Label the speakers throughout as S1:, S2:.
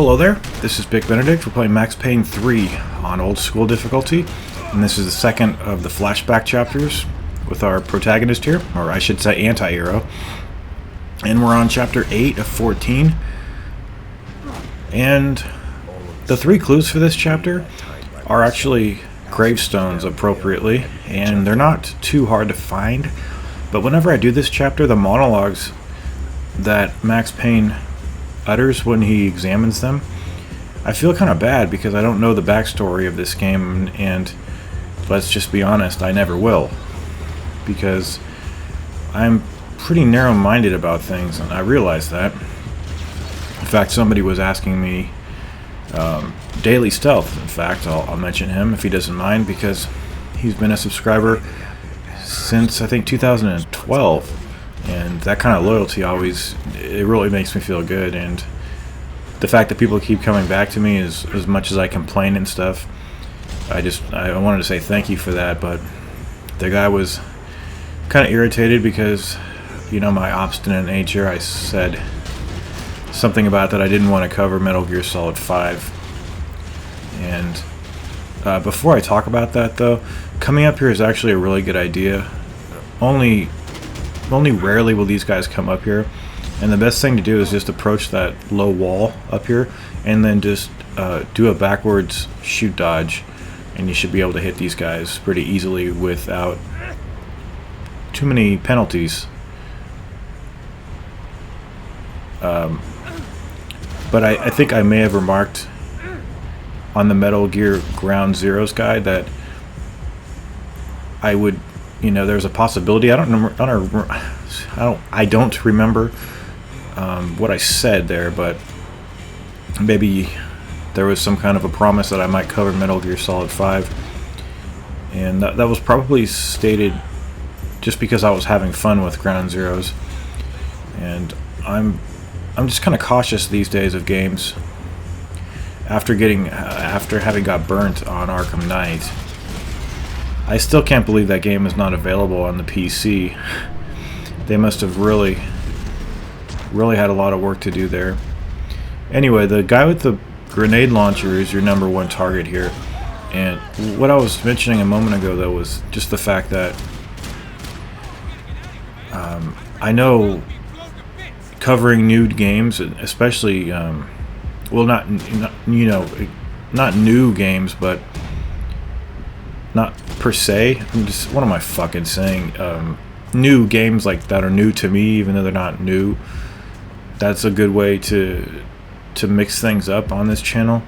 S1: Hello there, this is Big Benedict. We're playing Max Payne 3 on old school difficulty, and this is the second of the flashback chapters with our protagonist here, or I should say anti-hero. And we're on chapter 8 of 14, and the three clues for this chapter are actually gravestones appropriately, and they're not too hard to find, but whenever I do this chapter, the monologues that Max Payne utters when he examines them, I feel kind of bad because I don't know the backstory of this game, and let's just be honest, I never will, because I'm pretty narrow-minded about things, and I realize that. In fact, somebody was asking me, Daily Stealth, in fact, I'll mention him if he doesn't mind, because he's been a subscriber since I think 2012. And that kind of loyalty it really makes me feel good. And the fact that people keep coming back to me as much as I complain and stuff, I wanted to say thank you for that. But the guy was kind of irritated because, you know, my obstinate nature. I said something about that I didn't want to cover Metal Gear Solid 5. And before I talk about that, though, coming up here is actually a really good idea. Only rarely will these guys come up here, and the best thing to do is just approach that low wall up here and then just do a backwards shoot dodge, and you should be able to hit these guys pretty easily without too many penalties. But I think I may have remarked on the Metal Gear Ground Zeroes guide that I would, you know, there's a possibility. I don't remember what I said there, but maybe there was some kind of a promise that I might cover Metal Gear Solid 5, and that was probably stated just because I was having fun with Ground Zeroes, and I'm just kind of cautious these days of games. After having got burnt on Arkham Knight, I still can't believe that game is not available on the PC. They must have really had a lot of work to do there. Anyway, the guy with the grenade launcher is your number one target here. And what I was mentioning a moment ago, though, was just the fact that I know covering new games, especially, well, not new games, but not per se. What am I fucking saying? New games like that are new to me, even though they're not new. That's a good way to mix things up on this channel,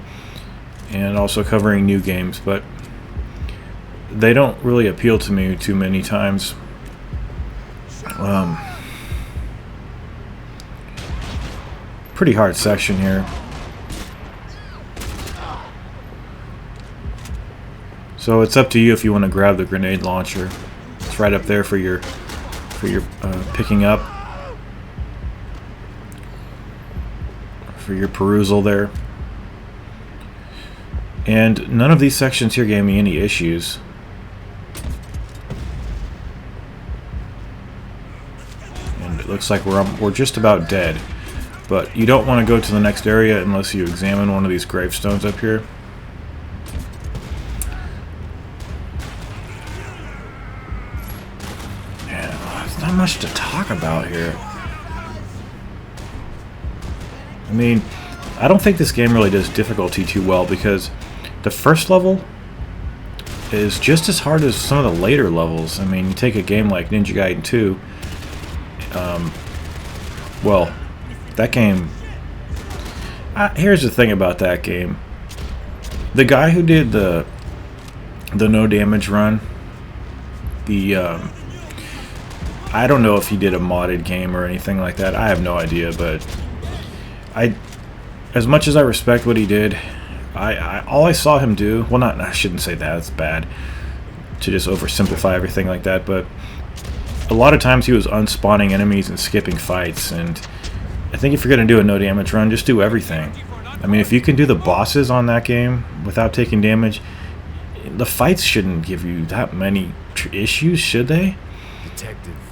S1: and also covering new games, but they don't really appeal to me too many times. Pretty hard section here. So it's up to you if you want to grab the grenade launcher. It's right up there for your picking up, for your perusal there. And none of these sections here gave me any issues. And it looks like we're just about dead. But you don't want to go to the next area unless you examine one of these gravestones up here. Not much to talk about here. I mean, I don't think this game really does difficulty too well, because the first level is just as hard as some of the later levels. I mean, you take a game like Ninja Gaiden 2, well, that game, here's the thing about that game. The guy who did the no damage run, I don't know if he did a modded game or anything like that. I have no idea, but as much as I respect what he did, all I saw him do, well, I shouldn't say that, it's bad to just oversimplify everything like that, but a lot of times he was unspawning enemies and skipping fights, and I think if you're going to do a no damage run, just do everything. I mean, if you can do the bosses on that game without taking damage, the fights shouldn't give you that many issues, should they?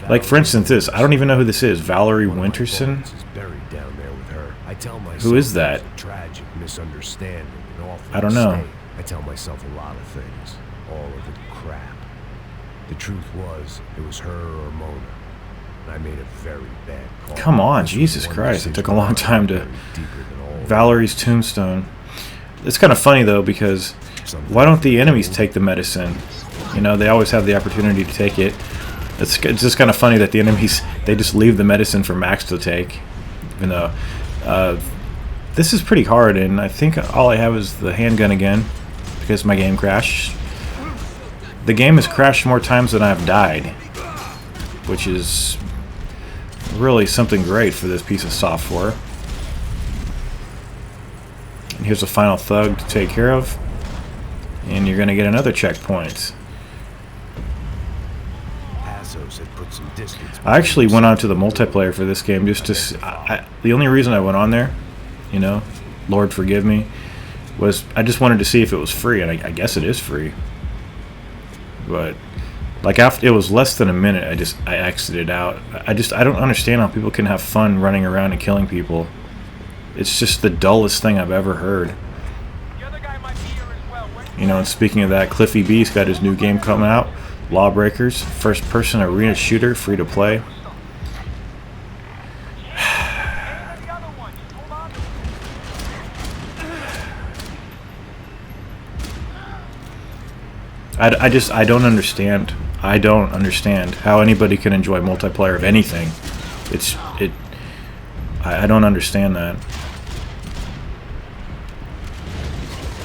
S1: Like, for instance, this. I don't even know who this is. Valerie Winterson?
S2: tell myself
S1: Who is that?
S2: it was a tragic misunderstanding, an awful
S1: I don't know.
S2: mistake. I tell myself a lot of things, all of it crap. The truth was, it was her or Mona. And I made a very bad call.
S1: Come on,
S2: This was
S1: Jesus
S2: one
S1: Christ. It
S2: decision
S1: took a long time to...
S2: buried deeper than all
S1: Valerie's tombstone. It's kind of funny, though, because why don't the enemies take the medicine? You know, they always have the opportunity to take it. It's just kind of funny that the enemies, they just leave the medicine for Max to take. Even though this is pretty hard, and I think all I have is the handgun again because my game crashed. The game has crashed more times than I've died, which is really something great for this piece of software. And here's a final thug to take care of, and you're going to get another checkpoint. I actually went on to the multiplayer for this game just to... the only reason I went on there, you know, Lord forgive me, was I just wanted to see if it was free, and I guess it is free. But like after it was less than a minute, I exited out. I don't understand how people can have fun running around and killing people. It's just the dullest thing I've ever heard. You know, and speaking of that, Cliffy B's got his new game coming out, Lawbreakers, first-person arena shooter, free to play. I don't understand. I don't understand how anybody can enjoy multiplayer of anything. I don't understand that.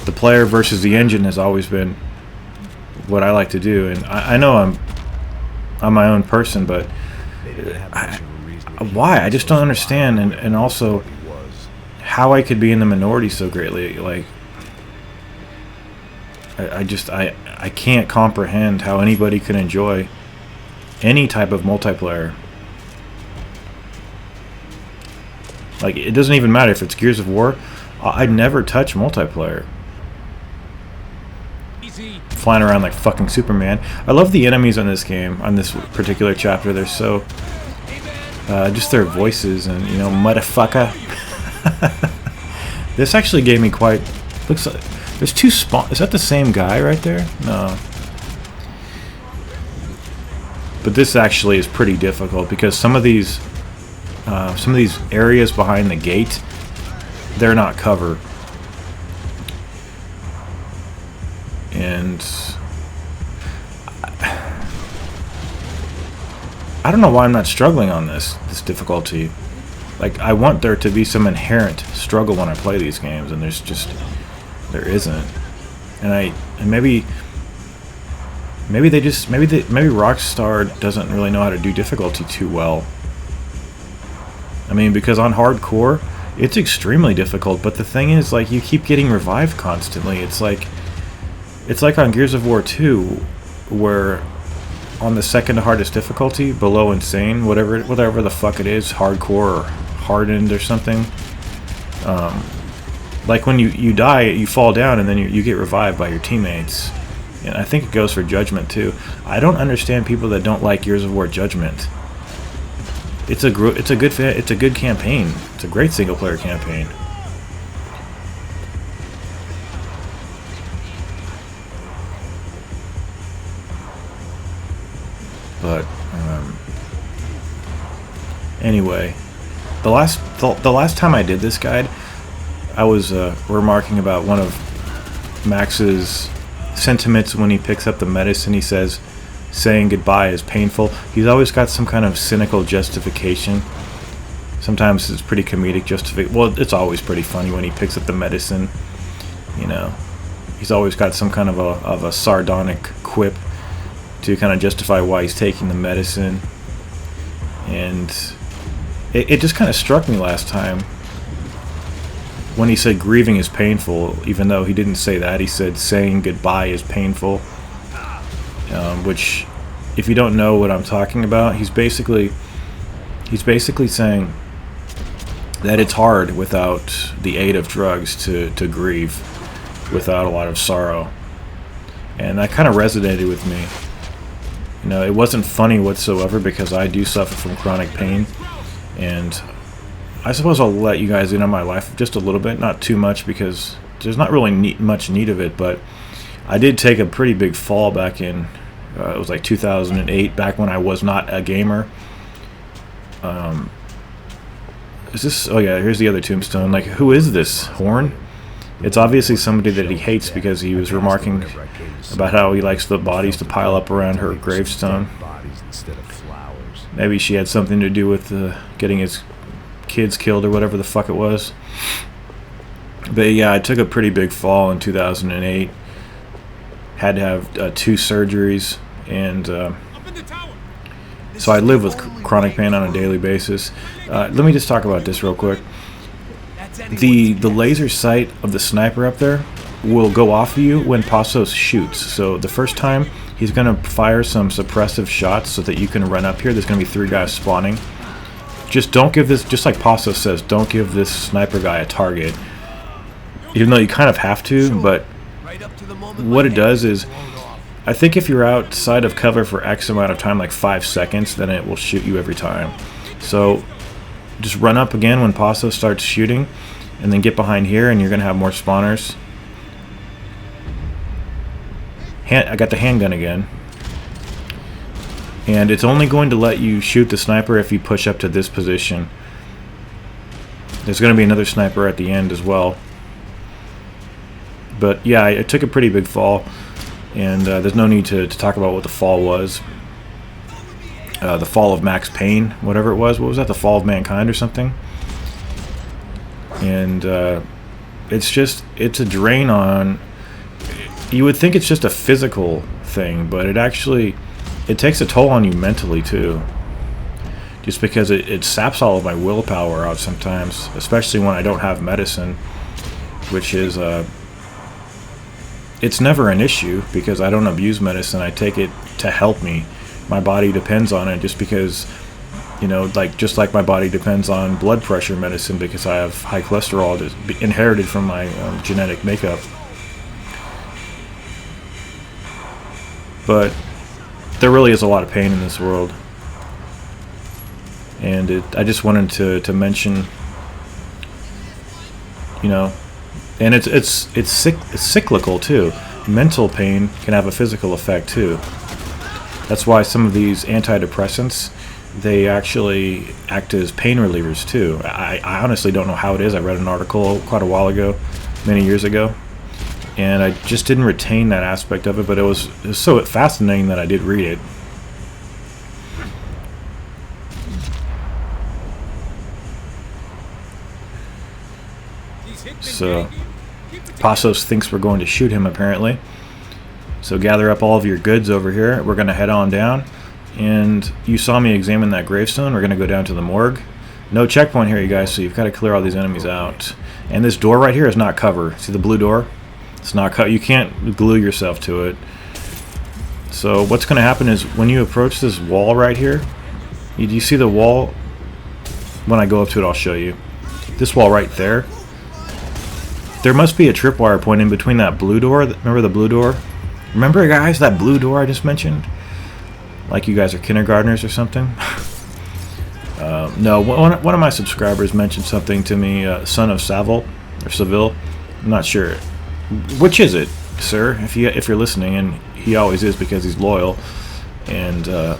S1: The player versus the engine has always been what I like to do, and I know I'm my own person, but why? I just don't understand, and also how I could be in the minority so greatly. Like, I can't comprehend how anybody can enjoy any type of multiplayer. Like, it doesn't even matter if it's Gears of War. I'd never touch multiplayer. Flying around like fucking Superman. I love the enemies on this game, on this particular chapter. They're so... just their voices and, you know, motherfucker. This actually gave me quite... Looks like... There's two spawn... Is that the same guy right there? No. But this actually is pretty difficult because some of these areas behind the gate, they're not covered. And I don't know why I'm not struggling on this difficulty. Like, I want there to be some inherent struggle when I play these games, and there isn't. And maybe Rockstar doesn't really know how to do difficulty too well. I mean, because on hardcore, it's extremely difficult, but the thing is, like, you keep getting revived constantly. It's like on Gears of War 2, where on the second hardest difficulty, below insane, whatever the fuck it is, hardcore or hardened or something, like when you die, you fall down and then you get revived by your teammates. And I think it goes for Judgment too. I don't understand people that don't like Gears of War Judgment. It's a good campaign. It's a great single player campaign. But anyway, the last time I did this guide, I was remarking about one of Max's sentiments when he picks up the medicine. He says, saying goodbye is painful. He's always got some kind of cynical justification. Sometimes it's pretty comedic justification. Well, it's always pretty funny when he picks up the medicine. You know, he's always got some kind of a sardonic quip to kind of justify why he's taking the medicine. And it just kind of struck me last time when he said grieving is painful, even though he didn't say that. He said saying goodbye is painful, which, if you don't know what I'm talking about, he's basically saying that it's hard without the aid of drugs to grieve without a lot of sorrow. And that kind of resonated with me. You know, it wasn't funny whatsoever because I do suffer from chronic pain, and I suppose I'll let you guys in on my life just a little bit, not too much because there's not really much need of it, but I did take a pretty big fall back in, it was like 2008, back when I was not a gamer. Is this, oh yeah, here's the other tombstone. Like, who is this? Horn? It's obviously somebody that he hates because he was remarking about how he likes the bodies to pile up around her gravestone. Maybe she had something to do with getting his kids killed or whatever the fuck it was. But yeah, I took a pretty big fall in 2008. Had to have 2 surgeries, and so I live with chronic pain on a daily basis. Let me just talk about this real quick. The laser sight of the sniper up there will go off of you when Passos shoots. So the first time, he's going to fire some suppressive shots so that you can run up here. There's going to be 3 guys spawning. Just don't give this, just like Passos says, don't give this sniper guy a target. Even though you kind of have to, but what it does is, I think if you're outside of cover for X amount of time, like 5 seconds, then it will shoot you every time. So just run up again when Passos starts shooting, and then get behind here, and you're going to have more spawners. I got the handgun again. And it's only going to let you shoot the sniper if you push up to this position. There's going to be another sniper at the end as well. But yeah, I took a pretty big fall, and there's no need to talk about what the fall was. The fall of Max Payne, whatever it was. What was that? The fall of mankind or something? And it's a drain on... You would think it's just a physical thing, but it takes a toll on you mentally too. Just because it saps all of my willpower out sometimes, especially when I don't have medicine, which is... It's never an issue because I don't abuse medicine. I take it to help me. My body depends on it just because, you know, just like my body depends on blood pressure medicine because I have high cholesterol that's inherited from my genetic makeup. But there really is a lot of pain in this world. And I just wanted to mention, you know, and it's cyclical too. Mental pain can have a physical effect too. That's why some of these antidepressants, they actually act as pain relievers too. I honestly don't know how it is. I read an article quite a while ago, many years ago, and I just didn't retain that aspect of it, but it was so fascinating that I did read it. So Passos thinks we're going to shoot him apparently. So gather up all of your goods over here. We're going to head on down. And you saw me examine that gravestone. We're going to go down to the morgue. No checkpoint here, you guys, so you've got to clear all these enemies out. And this door right here is not cover. See the blue door? It's not cut. You can't glue yourself to it. So what's going to happen is when you approach this wall right here, you see the wall? When I go up to it, I'll show you. This wall right there. There must be a tripwire point in between that blue door. Remember the blue door? Remember, guys, that blue door I just mentioned? Like you guys are kindergartners or something? No, one of my subscribers mentioned something to me, son of Savile, or Seville. I'm not sure. Which is it, sir? If you're listening, and he always is because he's loyal. And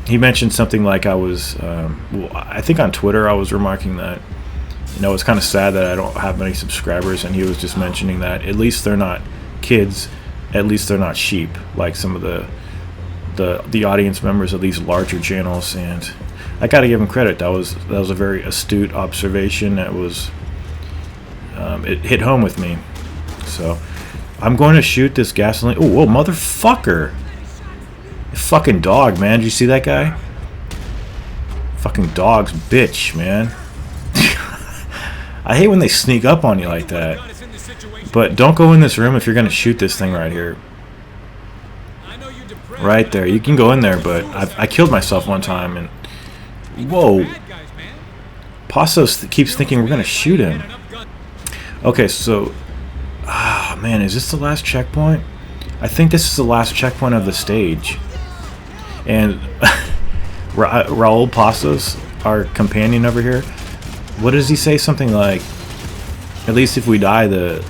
S1: he mentioned something like I was, I think on Twitter I was remarking that, you know, it's kind of sad that I don't have many subscribers, and he was just mentioning that at least they're not kids, at least they're not sheep, like some of the audience members of these larger channels. And I got to give him credit. That was a very astute observation. That was it hit home with me. So I'm going to shoot this gasoline. Oh, whoa, motherfucker! Fucking dog, man. Did you see that guy? Fucking dog's bitch, man. I hate when they sneak up on you like that. But don't go in this room if you're going to shoot this thing right here. Right there. You can go in there, but I killed myself one time. And whoa. Passos keeps thinking we're going to shoot him. Okay, so... Ah, man, is this the last checkpoint? I think this is the last checkpoint of the stage. And Raul Passos, our companion over here, what does he say? Something like, at least if we die, the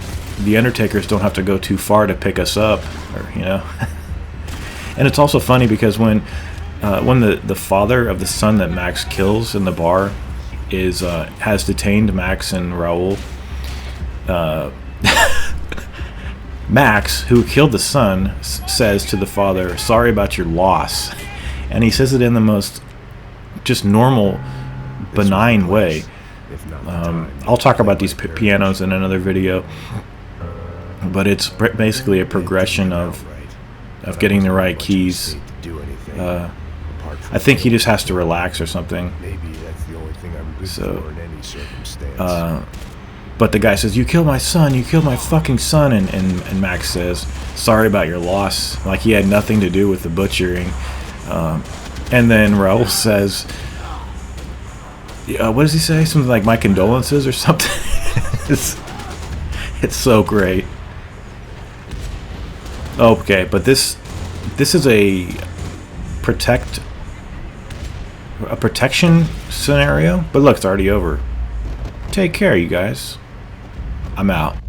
S1: Undertakers don't have to go too far to pick us up, or you know. And it's also funny because when the father of the son that Max kills in the bar has detained Max and Raul, Max, who killed the son, says to the father, "Sorry about your loss," and he says it in the most just normal, benign way. I'll talk about these pianos in another video, but it's basically a progression of getting the right keys. I think he just has to relax or something. So, but the guy says, "You killed my son, you killed my fucking son," and Max says, "Sorry about your loss," like he had nothing to do with the butchering. And then Raul says, what does he say? Something like, "My condolences," or something. It's so great. Okay, but this is a protection scenario. But look, it's already over. Take care, you guys. I'm out.